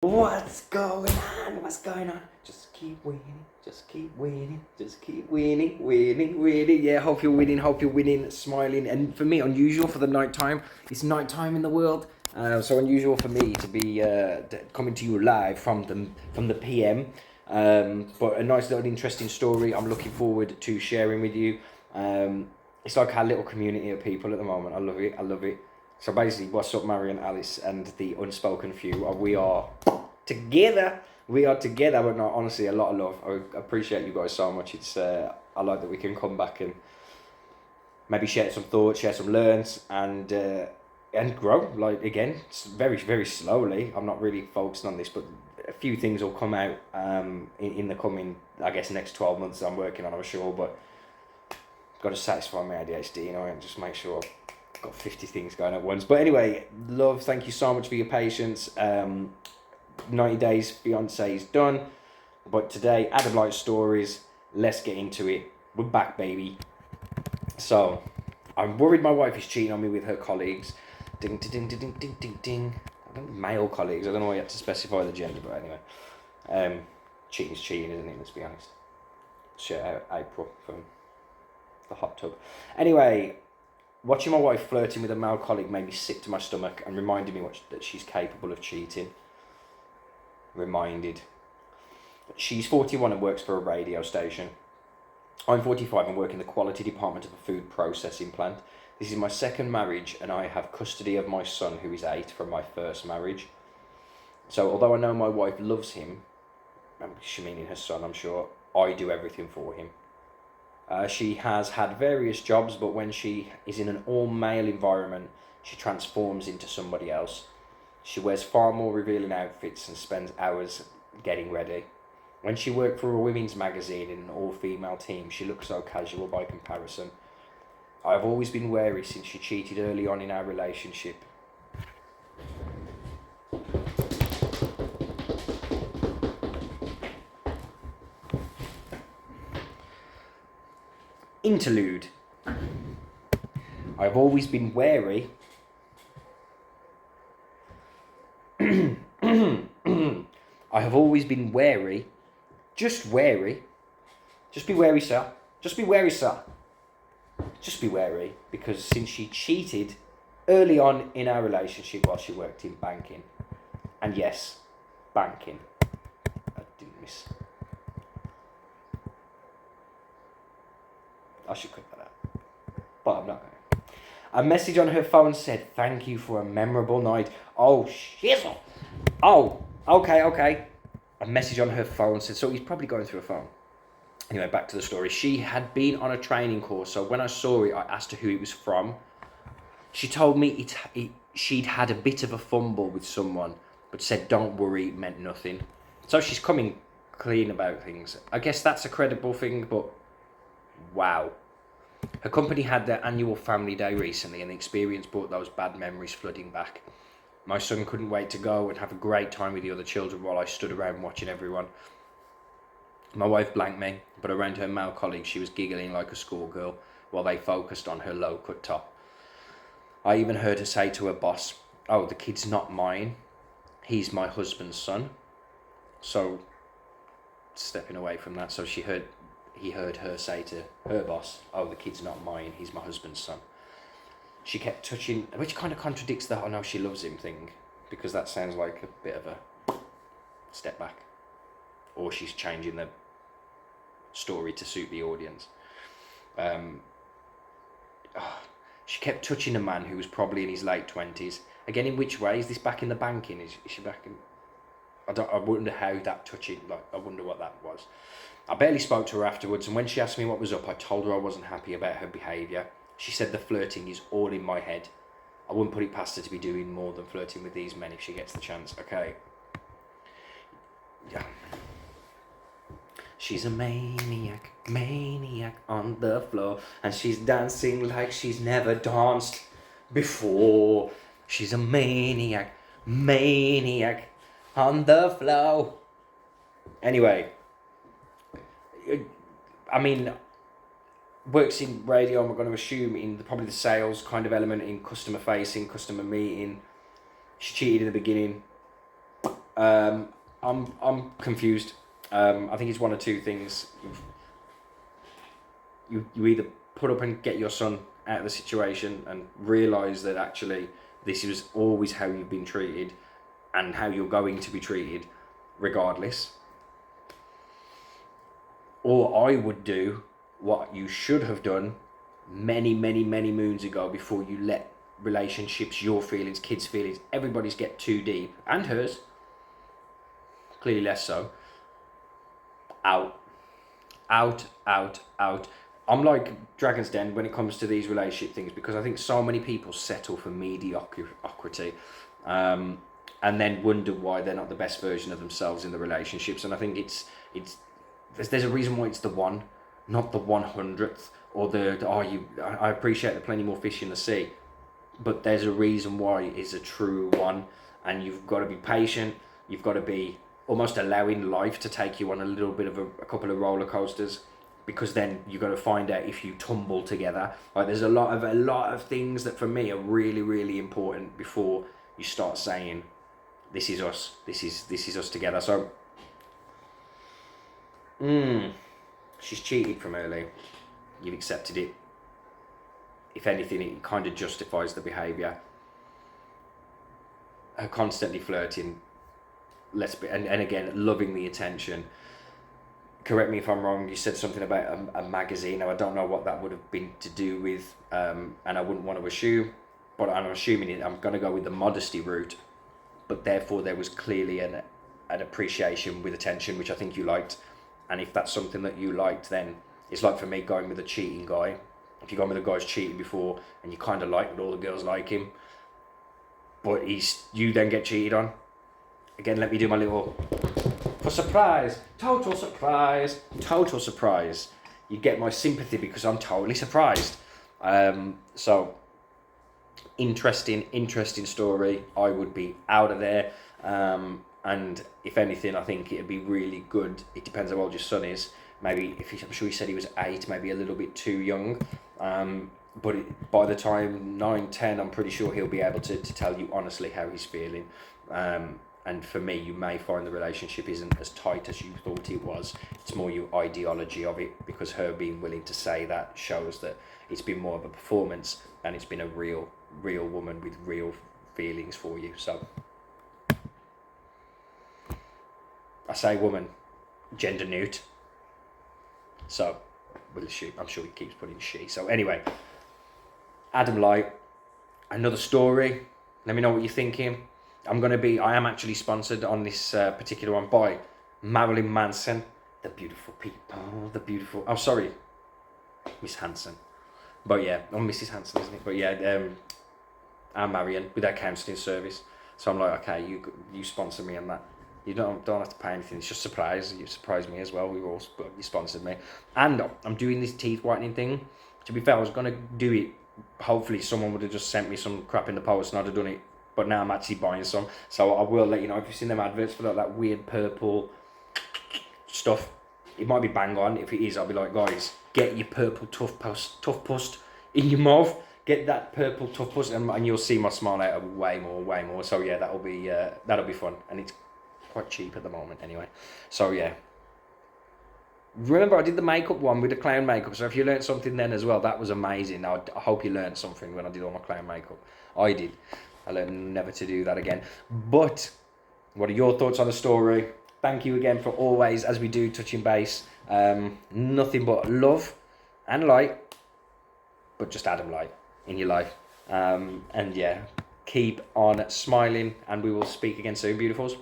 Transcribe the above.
What's going on? What's going on? Just keep winning, just keep winning, just keep winning, winning. Yeah, hope you're winning, smiling. And for me, unusual for the night time. It's night time in the world, so unusual for me to be coming to you live from the PM. But a nice little interesting story. I'm looking forward to sharing with you. It's like our little community of people at the moment. I love it. I love it. So basically, what's up, Marion, Alice, and the unspoken few? We are together. We are together, but no, honestly, a lot of love. I appreciate you guys so much. It's I like that we can come back and maybe share some thoughts, share some learns, and grow. Like again, very very slowly. I'm not really focusing on this, but a few things will come out in the coming, I guess, next 12 months. I'm working on, I'm sure, but got to satisfy my ADHD, and just make sure I've got 50 things going at once. But anyway, love, thank you so much for your patience. 90 Days Fiancé is done, but today, Adam Light Stories, let's get into it. We're back, baby. So, I'm worried my wife is cheating on me with her colleagues. Ding, ding, ding, ding, ding, ding, ding. I don't male colleagues, I don't know why you have to specify the gender, but anyway. Cheating's cheating, isn't it, let's be honest. Shout out April from the hot tub. Anyway, watching my wife flirting with a male colleague made me sick to my stomach and reminded me that she's capable of cheating. Reminded. She's 41 and works for a radio station. I'm 45 and work in the quality department of a food processing plant. This is my second marriage and I have custody of my son, who is 8, from my first marriage. So although I know my wife loves him, she meaning her son, I'm sure, I do everything for him. She has had various jobs, but when she is in an all-male environment, she transforms into somebody else. She wears far more revealing outfits and spends hours getting ready. When she worked for a women's magazine in an all-female team, she looked so casual by comparison. I have always been wary since she cheated early on in our relationship. Interlude. I have always been wary. I have always been wary. Just wary. Just be wary, sir. Just be wary, sir. Just be wary, because since she cheated early on in our relationship while she worked in banking. And yes, banking. I didn't miss. I should cut that out, but I'm not going to. A message on her phone said, "Thank you for a memorable night." Oh, shizzle. Oh, okay. A message on her phone said, so he's probably going through a phone. Anyway, back to the story. She had been on a training course, so when I saw it, I asked her who it was from. She told me she'd had a bit of a fumble with someone, but said, "Don't worry, it meant nothing." So she's coming clean about things. I guess that's a credible thing, but wow. Her company had their annual family day recently, and the experience brought those bad memories flooding back. My son couldn't wait to go and have a great time with the other children while I stood around watching everyone. My wife blanked me, but around her male colleagues she was giggling like a schoolgirl while they focused on her low-cut top. I even heard her say to her boss, "Oh, the kid's not mine. He's my husband's son." So, stepping away from that, so he heard her say to her boss, "Oh, the kid's not mine, he's my husband's son." She kept touching, which kind of contradicts the "I know she loves him" thing, because that sounds like a bit of a step back. Or she's changing the story to suit the audience. She kept touching a man who was probably in his late 20s. Again, in which way? Is this back in the banking? Is she back in... I wonder how that touching, I wonder what that was. I barely spoke to her afterwards, and when she asked me what was up, I told her I wasn't happy about her behaviour. She said the flirting is all in my head. I wouldn't put it past her to be doing more than flirting with these men if she gets the chance. Okay. Yeah. She's a maniac on the floor, and she's dancing like she's never danced before. She's a maniac on the floor. Anyway, I mean, works in radio, I'm going to assume in probably the sales kind of element, in customer facing, customer meeting. She cheated in the beginning. I'm confused. I think it's one of two things. You either put up and get your son out of the situation and realise that actually this is always how you've been treated and how you're going to be treated regardless. Or I would do what you should have done many moons ago before you let relationships, your feelings, kids' feelings, everybody's get too deep, and hers, clearly less so. Out. I'm like Dragon's Den when it comes to these relationship things, because I think so many people settle for mediocrity and then wonder why they're not the best version of themselves in the relationships. And I think there's a reason why it's the one, not the 100th, or I appreciate the plenty more fish in the sea, but there's a reason why it's a true one. And you've got to be patient. You've got to be almost allowing life to take you on a little bit of a couple of roller coasters, because then you've got to find out if you tumble together. Like, there's a lot of things that for me are really important before you start saying, this is us, this is us together. So she's cheated from early. You've accepted it. If anything, it kind of justifies the behaviour. Her constantly flirting, and again, loving the attention. Correct me if I'm wrong, you said something about a magazine. Now, I don't know what that would have been to do with, and I wouldn't want to assume, but I'm assuming I'm going to go with the modesty route. But therefore, there was clearly an appreciation with attention, which I think you liked. And if that's something that you liked, then it's like for me going with a cheating guy. If you've gone with a guy who's cheated before and you kind of like all the girls like him, but you then get cheated on. Again, let me do my little... For surprise, total surprise. You get my sympathy because I'm totally surprised. So, interesting story. I would be out of there. And if anything, I think it'd be really good. It depends how old your son is. Maybe, I'm sure he said he was 8, maybe a little bit too young. But by the time 9, 10, I'm pretty sure he'll be able to tell you honestly how he's feeling. And for me, you may find the relationship isn't as tight as you thought it was. It's more your ideology of it, because her being willing to say that shows that it's been more of a performance and it's been a real woman with real feelings for you. So, I say woman, gender neut. So, I'm sure he keeps putting she. So anyway, Adam Light, another story. Let me know what you're thinking. I am actually sponsored on this particular one by Marilyn Manson. The beautiful people, oh sorry, Miss Hanson. But yeah, Mrs. Hanson, isn't it? But yeah, I'm Marion with our counselling service. So I'm like, okay, you sponsor me on that. You don't have to pay anything. It's just surprise. You surprised me as well. You sponsored me, and I'm doing this teeth whitening thing. To be fair, I was gonna do it. Hopefully, someone would have just sent me some crap in the post, and I'd have done it. But now I'm actually buying some, so I will let you know. If you've seen them adverts for that weird purple stuff, it might be bang on. If it is, I'll be like, guys, get your purple tough pust in your mouth. Get that purple tough pust, and you'll see my smile out way more. So yeah, that'll be fun, and it's quite cheap at the moment anyway. So yeah. Remember, I did the makeup one with the clown makeup, so if you learned something then as well, that was amazing. I hope you learned something when I did all my clown makeup. I did. I learned never to do that again. But what are your thoughts on the story? Thank you again for always, as we do, touching base. Nothing but love and light, but just Adam Light in your life. And yeah, keep on smiling, and we will speak again soon, beautifuls.